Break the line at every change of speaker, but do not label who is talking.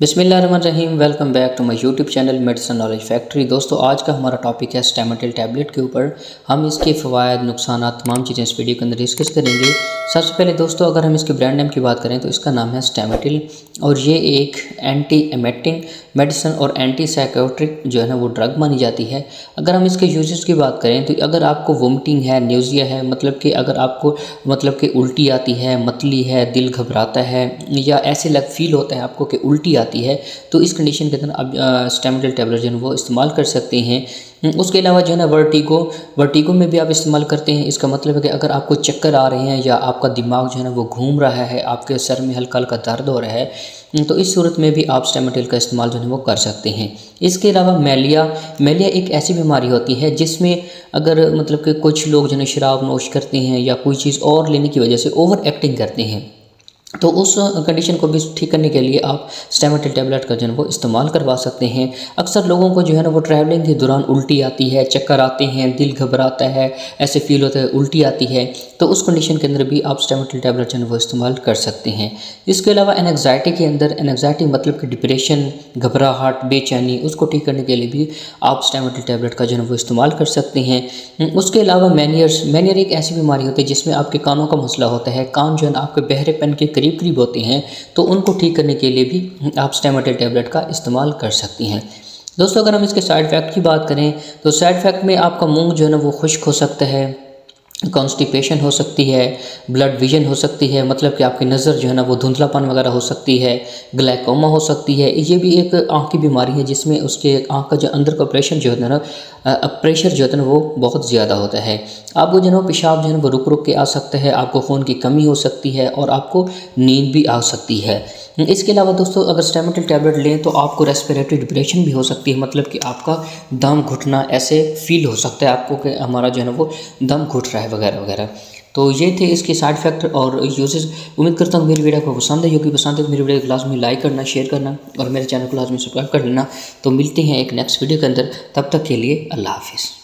बिस्मिल्लाहिर्रहमानिर्रहीम। Welcome back to my YouTube channel medicine knowledge factory. दोस्तों, आज का हमारा टॉपिक है स्टेमेटिल टैबलेट के ऊपर। हम इसके फ़वाद, नुकसान, तमाम चीज़ें इस वीडियो के अंदर डिस्कस करेंगे। सबसे पहले दोस्तों, अगर हम इसके ब्रांड नेम की बात करें तो इसका नाम है स्टेमेटिल और ये एक एंटी एमेटिंग मेडिसिन और एंटी साइकोट्रिक जो है ना वो ड्रग मानी जाती है। अगर हम इसके यूजेस की बात करें तो अगर आपको वोमिटिंग है, न्यूज़िया है, मतलब कि अगर आपको उल्टी आती है, मतली है, दिल घबराता है या ऐसे फील होता है आपको कि उल्टी आती है, तो इस कंडीशन के अंदर आप स्टेमेटिल टैबलेट जो है वो इस्तेमाल कर सकते हैं। उसके अलावा जो है ना वर्टिगो में भी आप इस्तेमाल करते हैं। इसका मतलब है कि अगर आपको चक्कर आ रहे हैं या आपका दिमाग जो है ना वो घूम रहा है, आपके सर में हल्का हल्का दर्द हो रहा है, तो इस सूरत में भी आप स्टेमेटिल का इस्तेमाल जो है वो कर सकते हैं। इसके अलावा मेलिया एक ऐसी बीमारी होती है जिसमें अगर कि कुछ लोग जो है शराब नोश करते हैं या कोई चीज़ और लेने की वजह से ओवर एक्टिंग करते हैं, तो उस कंडीशन को भी ठीक करने के लिए आप स्टेमेटिल टैबलेट का जो है वो इस्तेमाल करवा सकते हैं। अक्सर लोगों को जो है ना वो ट्रैवलिंग के दौरान उल्टी आती है, चक्कर आते हैं, दिल घबराता है, ऐसे फील होता है, उल्टी आती है, तो उस कंडीशन के अंदर भी आप स्टेमेटिल टैबलेट जो है वो इस्तेमाल कर सकते हैं। इसके अलावा एनग्जाइटी के अंदर, एनग्जाइटी मतलब कि डिप्रेशन, घबराहट, बेचैनी, उसको ठीक करने के लिए भी आप स्टेमेटिल टैबलेट का जो है वो इस्तेमाल कर सकते हैं। उसके अलावा मैनियर एक ऐसी बीमारी होती है जिसमें आपके कानों का मसला होता है, कान जो है ना आपके बहरेपन के करीब करीब होते हैं, तो उनको ठीक करने के लिए भी आप स्टेमेटिल टैबलेट का इस्तेमाल कर सकती हैं। दोस्तों, अगर हम इसके साइड इफ़ेक्ट की बात करें तो साइड इफ़ेक्ट में आपका मुंह जो है ना वो खुश्क हो सकता है, कॉन्स्टिपेशन हो सकती है, ब्लड विजन हो सकती है, मतलब कि आपकी नज़र जो है ना वो धुंधलापन वगैरह हो सकती है, ग्लाइकोमा हो सकती है। ये भी एक आँख की बीमारी है जिसमें उसके आँख का जो अंदर का प्रेशर जो होता है ना, प्रेशर जो होता है ना वो बहुत ज़्यादा होता है। आपको जो है ना पेशाब जो है ना वो रुक रुक के आ सकता है, आपको खून की कमी हो सकती है और आपको नींद भी आ सकती है। इसके अलावा दोस्तों, अगर स्टेमेटिल टैबलेट लें तो आपको रेस्पिरेटरी डिप्रेशन भी हो सकती है, मतलब कि आपका दम घुटना ऐसे फील हो सकता है आपको कि हमारा जो है ना वो दम घुट रहा है वगैरह वगैरह। तो ये थे इसके साइड इफ़ेक्ट और यूजेस। उम्मीद करता हूँ मेरी वीडियो को पसंद है। क्योंकि पसंद है तो मेरी वीडियो को लाजमी लाइक करना, शेयर करना और मेरे चैनल को लाजमी सब्सक्राइब कर लेना। तो मिलते हैं एक नेक्स्ट वीडियो के अंदर, तब तक के लिए अल्लाह हाफिज़।